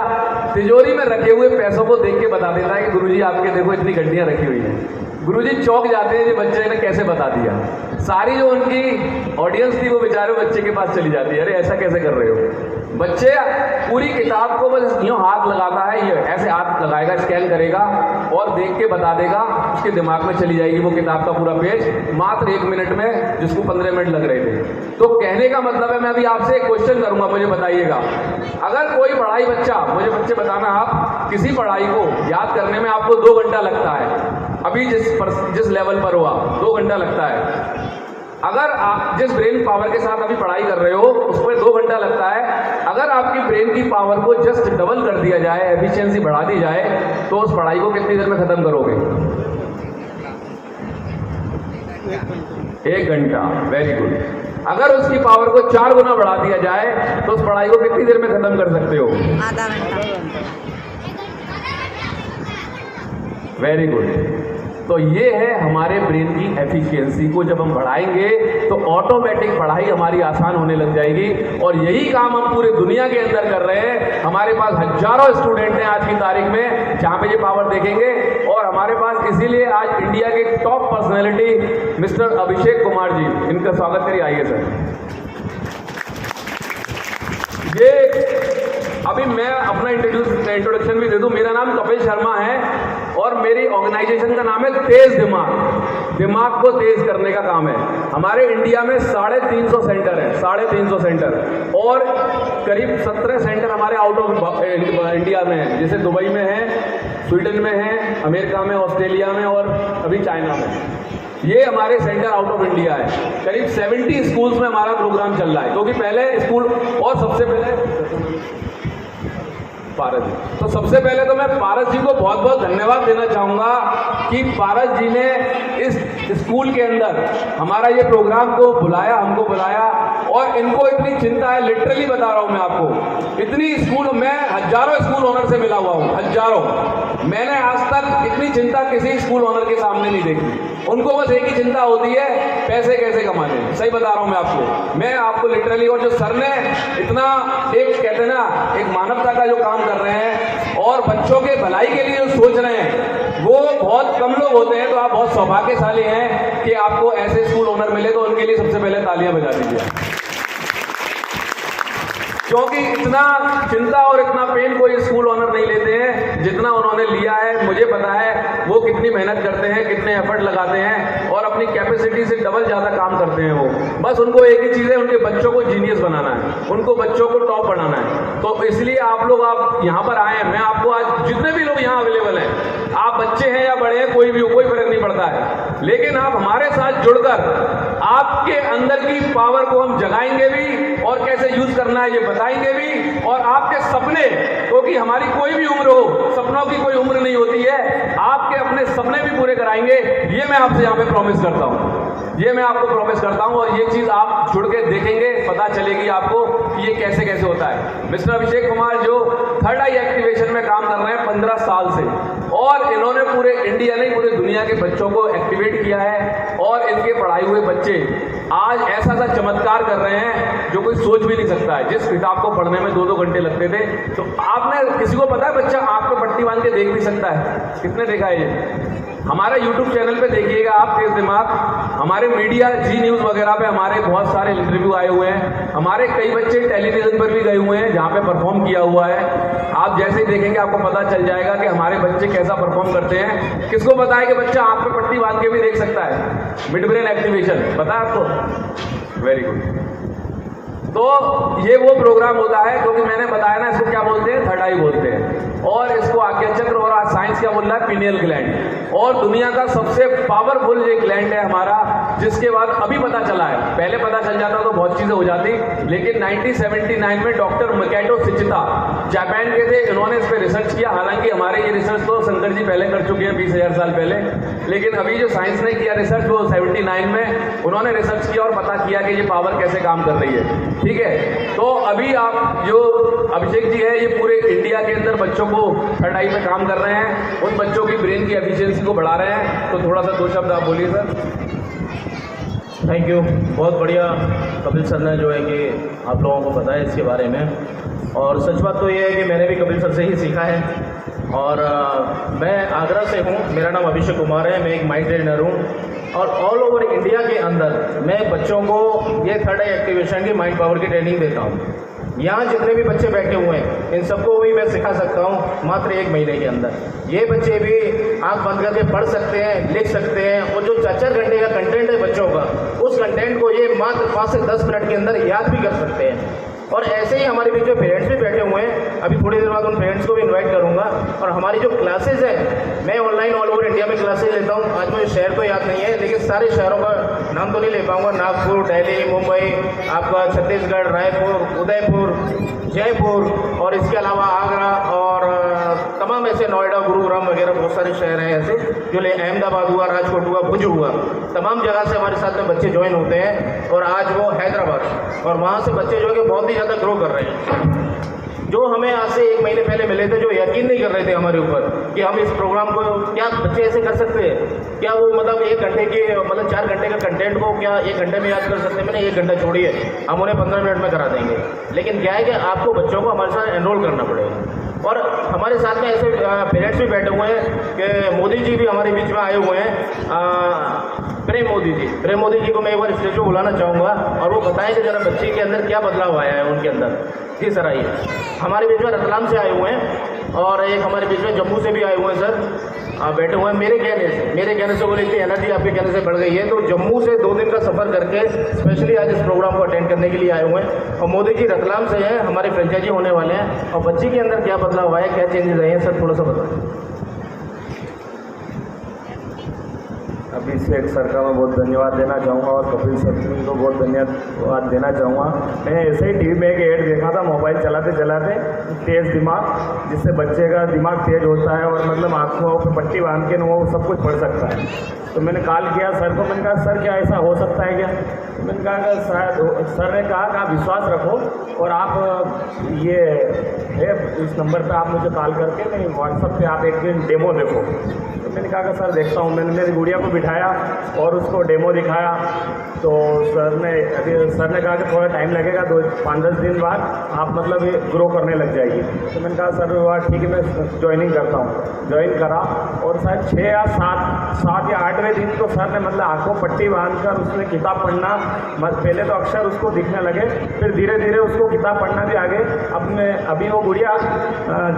Speaker 1: तिजोरी में रखे हुए पैसों को देख के बता देता है कि गुरुजी आपके देखो इतनी घंटियां रखी हुई हैं। गुरुजी चौंक जाते हैं, ये बच्चे ने कैसे बता दिया। सारी जो उनकी ऑडियंस थी वो बेचारे बच्चे के पास चली जाती है, अरे ऐसा कैसे कर रहे हो। बच्चे पूरी किताब को बस यूं हाथ लगाता है, ये ऐसे हाथ लगाएगा, स्कैन करेगा और देख के बता देगा, उसके दिमाग में चली जाएगी वो किताब का पूरा पेज मात्र 1 मिनट में, जिसको 15 मिनट लग रहे थे। तो कहने का मतलब है, मैं अभी आपसे एक क्वेश्चन करूंगा, मुझे बताइएगा, अगर कोई पढ़ाई बच्चा, मुझे बच्चे बताना, आप किसी पढ़ाई को याद करने में आपको 2 घंटा लगता है, अभी जिस लेवल पर हो आप 2 घंटा लगता है। अगर आप जिस ब्रेन पावर के साथ अभी पढ़ाई कर रहे हो उस पर 2 घंटा लगता है, अगर आपकी ब्रेन की पावर को जस्ट डबल कर दिया जाए, एफिशिएंसी बढ़ा दी जाए, तो उस पढ़ाई को कितनी देर में खत्म करोगे? 1 घंटा। Very good. अगर उसकी पावर को 4 गुना बढ़ा दिया जाए तो उस पढ़ाई को कितनी देर में खत्म कर सकते हो?
Speaker 2: आधा घंटा।
Speaker 1: Very good. तो ये है हमारे ब्रेन की एफिशिएंसी को जब हम बढ़ाएंगे तो ऑटोमेटिक पढ़ाई हमारी आसान होने लग जाएगी। और यही काम हम पूरे दुनिया के अंदर कर रहे हैं। हमारे पास हजारों स्टूडेंट हैं आज की तारीख में जहां पे ये पावर देखेंगे। और हमारे पास इसीलिए आज इंडिया के top personality mister Abhishek Kumar ji, इनका स्वागत करिए, आइए सर। ये अभी मैं अपना इंट्रोडक्शन भी दे दूं। मेरा नाम कपिल शर्मा है और मेरी ऑर्गेनाइजेशन का नाम है तेज दिमाग। दिमाग को तेज करने का काम है। हमारे इंडिया में 350 सेंटर है, 350 सेंटर, और करीब 17 सेंटर हमारे आउट ऑफ इंडिया में है, जैसे दुबई में है, स्वीडन में है, अमेरिका में, ऑस्ट्रेलिया में और अभी चाइना में। ये हमारे सेंटर आउट ऑफ इंडिया है। करीब 70 स्कूल्स में हमारा प्रोग्राम चल रहा है, क्योंकि पहले स्कूल, और सबसे पहले पारस जी, तो सबसे पहले तो मैं पारस जी को बहुत बहुत धन्यवाद देना चाहूँगा कि पारस जी ने इस स्कूल के अंदर हमारा ये प्रोग्राम को बुलाया, हमको बुलाया, और इनको इतनी चिंता है, लिटरली बता रहा हूँ मैं आपको, इतनी स्कूल, मैं हजारों स्कूल ओनर से मिला हुआ हूँ, हजारों। मैंने आज तक इतनी चिंता किसी स्कूल ओनर के सामने नहीं देखी। उनको बस एक ही चिंता होती है, पैसे कैसे कमाने। सही बता रहा हूँ मैं आपको लिटरली। और जो सर ने इतना, एक कहते हैं ना, एक मानवता का जो काम कर रहे हैं और बच्चों के भलाई के लिए जो सोच रहे हैं, वो बहुत कम लोग होते हैं। तो आप बहुत सौभाग्यशाली हैं कि आपको ऐसे स्कूल ओनर मिले, तो उनके लिए सबसे पहले तालियां बजा दीजिए, क्योंकि इतना चिंता और इतना पेन कोई स्कूल ओनर नहीं लेते हैं जितना उन्होंने लिया है। मुझे पता है वो कितनी मेहनत करते हैं, कितने एफर्ट लगाते हैं, और अपनी कैपेसिटी से डबल ज़्यादा काम करते हैं वो। बस उनको एक ही चीज़ है, उनके बच्चों को जीनियस बनाना है, उनको बच्चों को टॉप बनाना है। तो इसलिए आप लोग, आप यहाँ पर आए हैं। मैं आपको आज, जितने भी लोग यहाँ अवेलेबल हैं, आप बच्चे हैं या बड़े हैं, कोई भी हो, कोई फर्क नहीं पड़ता है, लेकिन आप हमारे साथ जुड़कर आपके अंदर की पावर को हम जगाएंगे भी, और कैसे यूज करना है ये बताएंगे भी। और आपके सपने, क्योंकि हमारी कोई भी उम्र हो, सपनों की कोई उम्र नहीं होती है, आपके अपने सपने भी पूरे कराएंगे, ये मैं आपसे यहाँ पे प्रॉमिस करता हूँ, ये मैं आपको प्रॉमिस करता हूँ। और ये चीज आप जुड़ के देखेंगे, पता चलेगी आपको कि ये कैसे कैसे होता है। मिस्टर अभिषेक कुमार जो थर्ड आई एक्टिवेशन में काम कर रहे हैं 15 साल से, और इन्होंने पूरे इंडिया नहीं, पूरे दुनिया के बच्चों को एक्टिवेट किया है। और इनके पढ़ाए हुए बच्चे आज ऐसा सा चमत्कार कर रहे हैं जो कोई सोच भी नहीं सकता है। जिस किताब को पढ़ने में 2-2 घंटे लगते थे, तो आपने, किसी को पता है बच्चा आंख पे पट्टी बांध के देख भी सकता है? किसने देखा है ये? हमारा YouTube चैनल पे देखिएगा आप, तेज दिमाग। हमारे मीडिया, जी न्यूज़ वगैरह पे हमारे बहुत सारे इंटरव्यू आए हुए हैं। हमारे कई बच्चे टेलीविजन पर भी गए हुए हैं जहाँ पे परफॉर्म किया हुआ है। आप जैसे ही देखेंगे आपको पता चल जाएगा कि हमारे बच्चे कैसा परफॉर्म करते हैं। किसको पता है कि बच्चा आंख पे पट्टी बांध के भी देख सकता है? मिड ब्रेन एक्टिवेशन पता है आपको? Very good. तो ये वो प्रोग्राम होता है, क्योंकि मैंने बताया ना, इसको क्या बोलते हैं, थर्ड आई बोलते हैं। और इसको आज्ञा चक्र, और आज साइंस के क्या बोल रहा है, पीनियल ग्लैंड। और दुनिया का सबसे पावरफुल ये ग्लैंड है हमारा, जिसके बाद अभी पता चला है, पहले पता चल जाता तो बहुत चीजें हो जाती, लेकिन 1979 में डॉक्टर मकैटो सिचिता जापान के थे, इन्होंने इस पर रिसर्च किया। हालांकि हमारे ये रिसर्च तो शंकर जी पहले कर चुके हैं 20,000 साल पहले, लेकिन अभी जो साइंस ने किया रिसर्च वो 79 में उन्होंने रिसर्च किया और पता किया कि ये पावर कैसे काम कर रही है। ठीक है, तो अभी आप जो अभिषेक जी है ये पूरे इंडिया के अंदर बच्चों को थर्ड आई पे काम कर रहे हैं, उन बच्चों की ब्रेन की एफिशिएंसी को बढ़ा रहे हैं। तो थोड़ा सा 2 शब्द आप बोलिए सर।
Speaker 3: थैंक यू, बहुत बढ़िया कपिल सर ने जो है कि आप लोगों को बताया इसके बारे में। और सच बात तो ये है कि मैंने भी कपिल सर से ही सीखा है। और मैं आगरा से हूँ, मेरा नाम अभिषेक कुमार है, मैं एक माइंड ट्रेनर हूँ। और ऑल ओवर इंडिया के अंदर मैं बच्चों को ये थर्ड आई एक्टिवेशन की माइंड पावर की ट्रेनिंग देता हूँ। यहाँ जितने भी बच्चे बैठे हुए हैं इन सबको भी मैं सिखा सकता हूँ मात्र 1 महीने के अंदर। ये बच्चे भी आंख बंद करके पढ़ सकते हैं, लिख सकते हैं, और जो 4-4 घंटे का कंटेंट है बच्चों का, उस कंटेंट को ये मात्र 5 से 10 मिनट के अंदर याद भी कर सकते हैं। और ऐसे ही हमारे बीच में पेरेंट्स भी बैठे हुए हैं, अभी थोड़ी देर बाद उन पेरेंट्स को भी इन्वाइट करूंगा। और हमारी जो क्लासेज है, मैं ऑनलाइन ऑल ओवर इंडिया में क्लासेज लेता हूँ। आज मुझे शहर तो याद नहीं है, लेकिन सारे शहरों का नाम तो नहीं ले पाऊंगा, नागपुर, दिल्ली, मुंबई, आपका छत्तीसगढ़, रायपुर, उदयपुर, जयपुर, और इसके अलावा आगरा, और तमाम ऐसे नोएडा, गुरुग्राम वगैरह बहुत सारे शहर हैं ऐसे, जो अहमदाबाद हुआ, राजकोट हुआ, भुज हुआ, तमाम जगह से हमारे साथ में बच्चे ज्वाइन होते हैं। और आज वो हैदराबाद, और वहाँ से बच्चे जो है कि बहुत ही ज़्यादा ग्रो कर रहे हैं। जो हमें आज से 1 महीने पहले मिले थे, जो यकीन नहीं कर रहे थे हमारे ऊपर कि हम इस प्रोग्राम को, क्या बच्चे ऐसे कर सकते हैं, क्या वो मतलब 1 घंटे की, मतलब 4 घंटे का कंटेंट को क्या 1 घंटे में याद कर सकते हैं। मैंने 1 घंटा छोड़िए, हम उन्हें 15 मिनट में करा देंगे। लेकिन क्या है कि आपको बच्चों को हमारे साथ एनरोल करना पड़ेगा। और हमारे साथ में ऐसे पेरेंट्स भी बैठे हुए हैं कि मोदी जी भी हमारे बीच में आए हुए हैं, प्रेम मोदी जी को मैं एक बार स्टेज पर बुलाना चाहूँगा, और वो बताएं कि जरा बच्चे के अंदर क्या बदलाव आया है उनके अंदर। जी सर आइए। हमारे बीच में रतलाम से आए हुए हैं, और एक हमारे बीच में जम्मू से भी आए हुए हैं सर, बैठे हुए हैं। मेरे कहने से बोले इतनी एनर्जी आपके कहने से बढ़ गई है, तो जम्मू से 2 दिन का सफ़र करके स्पेशली आज इस प्रोग्राम को अटेंड करने के लिए आए हुए हैं। और मोदी जी रतलाम से हैं, हमारे फ्रेंचाइजी होने वाले हैं। और बच्चे के अंदर क्या बदलाव आया, क्या चेंजेस आए हैं सर, थोड़ा सा बताएं।
Speaker 4: अभिषेक सर का मैं बहुत धन्यवाद देना चाहूँगा, और कपिल सर को बहुत धन्यवाद देना चाहूँगा। मैंने ऐसे ही टीवी में एक ऐड देखा था, मोबाइल चलाते चलाते तेज़ दिमाग, जिससे बच्चे का दिमाग तेज होता है, और मतलब आँखों पर पट्टी बांध के वो सब कुछ पढ़ सकता है। तो मैंने कॉल किया सर को, मैंने कहा सर क्या ऐसा हो सकता है क्या? तो मैंने कहा कि सर ने कहा कि आप विश्वास रखो, और आप ये है इस नंबर पे आप मुझे कॉल करके, नहीं व्हाट्सएप पे आप एक दिन डेमो देखो। तो मैंने कहा कि सर देखता हूँ। मैंने मेरी गुड़िया को बिठाया और उसको डेमो दिखाया। तो सर ने कहा कि थोड़ा टाइम लगेगा, 5-10 दिन बाद आप मतलब ये ग्रो करने लग जाएगी। तो मैंने कहा सर वाह ठीक है, मैं ज्वाइनिंग करता हूँ। ज्वाइन करा, और शायद 6 या 7 या 8वें दिन तो सर ने मतलब आंखों पट्टी बांधकर उसने किताब पढ़ना, पहले तो अक्षर उसको दिखने लगे, फिर धीरे धीरे उसको किताब पढ़ना भी आगे। अभी वो गुड़िया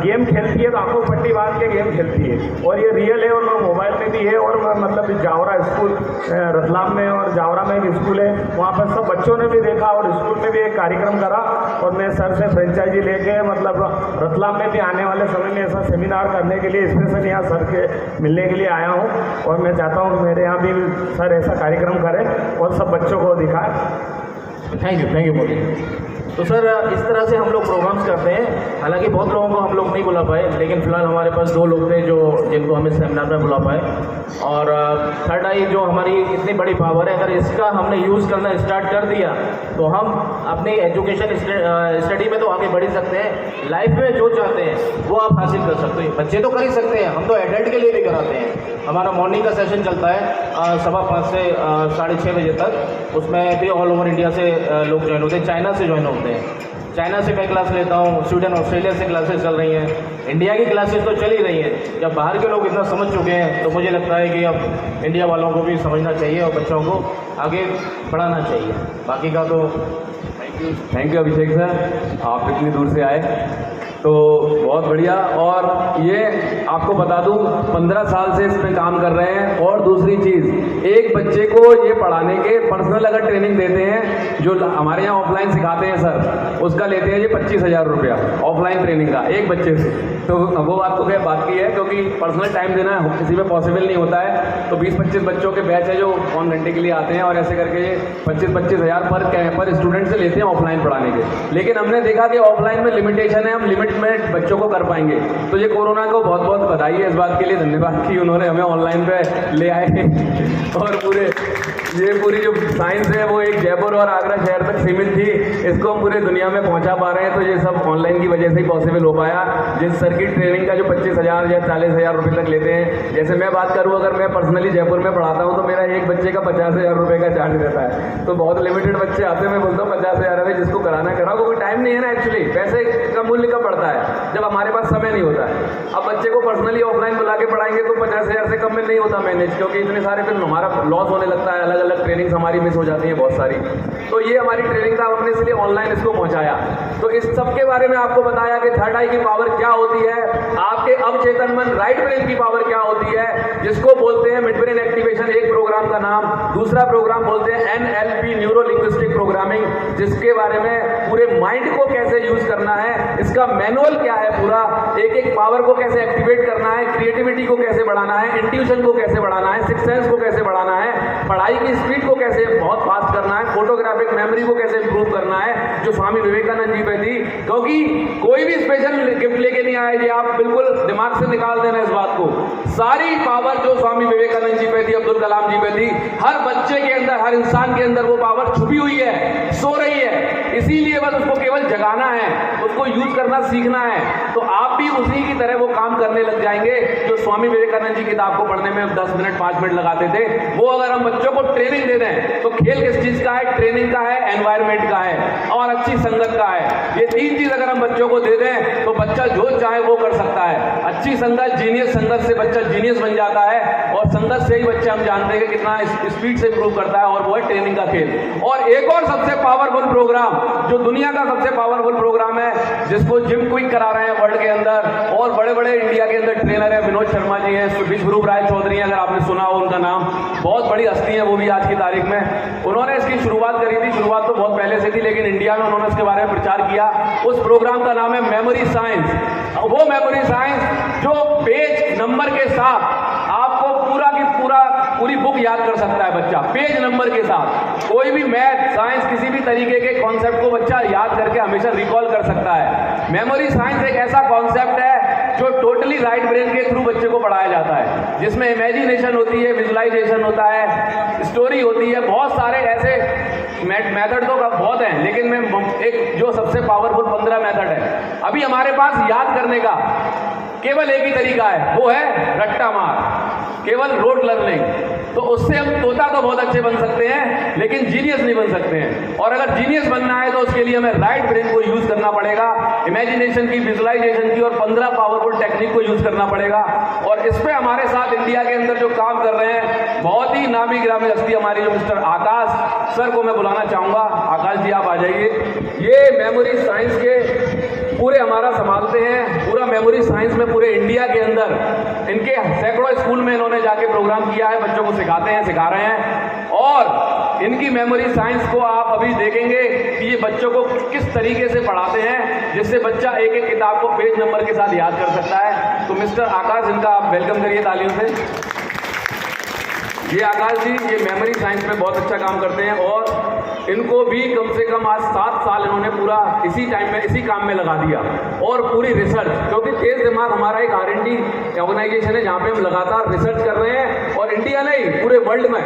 Speaker 4: गेम खेलती है तो आंखों पट्टी बांध के गेम खेलती है, और ये रियल है, और मोबाइल में भी है। और मतलब जावरा स्कूल रतलाम में, और जावरा में भी स्कूल है, वहाँ पर सब बच्चों ने भी देखा, और स्कूल में भी एक कार्यक्रम करा। और मैं सर से फ्रेंचाइजी लेके मतलब रतलाम में भी आने वाले समय में ऐसा सेमिनार करने के लिए स्पेशल यहाँ सर के मिलने के लिए आया हूँ। और मैं चाहता हूँ मेरे यहाँ भी सर ऐसा कार्यक्रम करें और सब बच्चों को दिखाएं।
Speaker 3: Thank you Modi. तो सर इस तरह से हम लोग प्रोग्राम्स करते हैं। हालांकि बहुत लोगों को हम लोग नहीं बुला पाए, लेकिन फिलहाल हमारे पास 2 लोग थे जिनको हमें सेमिनार में बुला पाए। और थर्ड आई जो हमारी इतनी बड़ी पावर है, अगर इसका हमने यूज़ करना स्टार्ट कर दिया तो हम अपनी एजुकेशन स्टडी में तो आगे बढ़ ही सकते हैं। लाइफ में जो चाहते हैं वो आप हासिल कर सकते हैं। बच्चे तो कर ही सकते हैं, हम तो एडल्ट के लिए भी कराते हैं। हमारा मॉर्निंग का सेशन चलता है 5:15 से 6:30 बजे तक। उसमें भी ऑल ओवर इंडिया से लोग ज्वाइन होते हैं, चाइना से ज्वाइन होते हैं। चाइना से मैं क्लास लेता हूँ, स्वीडन ऑस्ट्रेलिया से क्लासेस चल रही हैं, इंडिया की क्लासेस तो चल ही रही हैं। जब बाहर के लोग इतना समझ चुके हैं तो मुझे लगता है कि अब इंडिया वालों को भी समझना चाहिए और बच्चों को आगे बढ़ाना चाहिए। बाकी का तो
Speaker 1: थैंक यू अभिषेक सर, आप इतनी दूर से आए। तो बहुत बढ़िया। और ये आपको बता दूं 15 साल से इसमें काम कर रहे हैं। और दूसरी चीज़, एक बच्चे को ये पढ़ाने के पर्सनल अगर ट्रेनिंग देते हैं, जो हमारे यहाँ ऑफलाइन सिखाते हैं सर, उसका लेते हैं ये 25,000 रुपया ऑफलाइन ट्रेनिंग का एक बच्चे से। तो वो बात तो क्या बात की है, क्योंकि पर्सनल टाइम देना किसी में पॉसिबल नहीं होता है। तो 20-25 बच्चों के बैच है जो 1 घंटे के लिए आते हैं, और ऐसे करके ये 25,000 पर स्टूडेंट से लेते हैं ऑफलाइन पढ़ाने के। लेकिन हमने देखा कि ऑफलाइन में लिमिटेशन है, हम लिमिट में बच्चों को कर पाएंगे। तो ये कोरोना को बहुत बहुत बधाई है इस बात के लिए, धन्यवाद कि उन्होंने हमें ऑनलाइन पे ले आए और पूरी जो साइंस है वो एक जयपुर और आगरा शहर तक सीमित थी, इसको हम पूरे दुनिया में पहुंचा पा रहे हैं। तो ये सब ऑनलाइन की वजह से ही पॉसिबल हो पाया। जिस सर की ट्रेनिंग का जो 25,000 या 40,000 रुपये तक लेते हैं, जैसे मैं बात करूँ, अगर मैं पर्सनली जयपुर में पढ़ाता हूँ तो मेरा एक बच्चे का 50,000 रुपये का चार्ज रहता है। तो बहुत लिमिटेड बच्चे आते हैं, मैं बोलता हूँ 50,000 है, जिसको कराना कराओ, क्योंकि टाइम नहीं है ना। एक्चुअली पैसे का मूल्य कब बढ़ता है, जब हमारे पास समय नहीं होता है। अब बच्चे को पर्सनली ऑफलाइन बुला के पढ़ाएंगे तो 50,000 से कम में नहीं होता मैनेज, क्योंकि इतने सारे फिर हमारा लॉस होने लगता है, अलग अलग ट्रेनिंग्स हमारी मिस हो जाती हैं बहुत सारी। तो ये हमारी ट्रेनिंग था, हमने इसलिए ऑनलाइन इसको पहुंचाया। तो इस सब के बारे में आपको बताया कि थर्ड आई की पावर क्या होती है, आपके अवचेतन मन राइट ब्रेन की पावर क्या होती है, जिसको बोलते हैं मिड ब्रेन एक्टिवेशन, एक प्रोग्राम का नाम। दूसरा प्रोग्राम बोलते हैं NLP, न्यूरो लिंग्विस्टिक प्रोग्रामिंग, जिसके बारे में पूरे माइंड को कैसे यूज करना है, इसका मैनुअल क्या है पूरा, एक एक पावर को कैसे एक्टिवेट करना है, क्रिएटिविटी को कैसे बढ़ाना है, इंट्यूशन को कैसे बढ़ाना है, सिक्स सेंस को कैसे बढ़ाना है, पढ़ाई की स्पीड को कैसे बहुत फास्ट करना है, फोटोग्राफिक मेमोरी को कैसे इंप्रूव करना है, जो स्वामी विवेकानंद जी पे थी। क्योंकि कोई भी स्पेशल गिफ्ट लेके नहीं आए जी, आप बिल्कुल दिमाग से निकाल देना इस बात को। सारी पावर जो स्वामी विवेकानंद जी पे थी, अब्दुल कलाम जी पे थी, हर बच्चे के अंदर, हर इंसान के अंदर वो पावर छुपी हुई है, सो रही है। इसीलिए बस उसको केवल जगाना है, उसको यूज करना सीखना है। तो आप भी उसी की तरह वो काम करने लग जाएंगे जो स्वामी विवेकानंद जी किताब को पढ़ने में 10 मिनट 5 मिनट लगाते थे। वो अगर हम बच्चों को ट्रेनिंग दे दें, तो खेल किस चीज का है, ट्रेनिंग का है, एनवायरमेंट का है और अच्छी संगत का है। ये 3 चीज अगर हम बच्चों को दे दें तो बच्चा जो चाहे वो कर सकता है। अच्छी संगत, जीनियस संगत से बच्चा जीनियस बन जाता है, और संगत से ही बच्चा हम जानते हैं कि कितना स्पीड से इंप्रूव करता है, और वो है ट्रेनिंग का खेल। और एक और सबसे पावरफुल प्रोग्राम, जो दुनिया का सबसे पावरफुल प्रोग्राम है, जिसको जिम क्विक करा रहे हैं वर्ल्ड के अंदर, और बड़े बड़े इंडिया के अंदर ट्रेनर है, विनोद शर्मा जी हैं, विश्वरूप राय चौधरी हैं, अगर आपने सुना हो उनका नाम, बहुत बड़ी हस्ती है वो भी आज की तारीख में। उन्होंने इसकी शुरुआत करी थी, शुरुआत तो बहुत पहले से थी, लेकिन इंडिया में उन्होंने इसके बारे में प्रचार किया। उस प्रोग्राम का नाम है मेमोरी साइंस। वो मेमोरी साइंस जो पेज नंबर के साथ आपको पूरी बुक याद कर सकता है बच्चा, पेज नंबर के साथ। कोई भी मैथ, साइंस, किसी भी तरीके के कॉन्सेप्ट को बच्चा याद करके हमेशा रिकॉल कर सकता है। मेमोरी साइंस एक ऐसा कॉन्सेप्ट है जो टोटली राइट ब्रेन के थ्रू बच्चे को पढ़ाया जाता है, जिसमें इमेजिनेशन होती है, विजुअलाइजेशन होता है, स्टोरी होती है, बहुत सारे ऐसे मेथड तो बहुत हैं, लेकिन मैं एक जो सबसे पावरफुल 15 मेथड है अभी हमारे पास याद करने का, केवल एक ही तरीका है, वो है रट्टा मार, केवल रोट लर्निंग। तो उससे हम तोता तो बहुत अच्छे बन सकते हैं, लेकिन जीनियस नहीं बन सकते हैं। और अगर जीनियस बनना है तो उसके लिए हमें राइट ब्रेन को यूज करना पड़ेगा, इमेजिनेशन की, विजुअलाइजेशन की, और 15 पावरफुल टेक्निक को यूज करना पड़ेगा। और इस पे हमारे साथ इंडिया के अंदर जो काम कर रहे हैं बहुत ही नामी ग्रामी हस्ती हमारी, जो मिस्टर आकाश सर को मैं बुलाना चाहूंगा। आकाश जी आप आ जाइए। ये मेमोरी साइंस के पूरे हमारा संभालते हैं, पूरा मेमोरी साइंस में पूरे इंडिया के अंदर इनके सैकड़ों स्कूल में इन्होंने जाके प्रोग्राम किया है, बच्चों को सिखाते हैं, सिखा रहे हैं। और इनकी मेमोरी साइंस को आप अभी देखेंगे कि ये बच्चों को किस तरीके से पढ़ाते हैं, जिससे बच्चा एक एक किताब को पेज नंबर के साथ याद कर सकता है। तो मिस्टर आकाश, इनका आप वेलकम करिए तालियों से। ये आकाश जी ये मेमोरी साइंस में बहुत अच्छा काम करते हैं, और इनको भी कम से कम आज 7 साल इन्होंने पूरा इसी टाइम में इसी काम में लगा दिया। और पूरी रिसर्च, क्योंकि तेज दिमाग हमारा एक R&D ऑर्गेनाइजेशन है जहाँ पे हम लगातार रिसर्च कर रहे हैं, और इंडिया नहीं पूरे वर्ल्ड में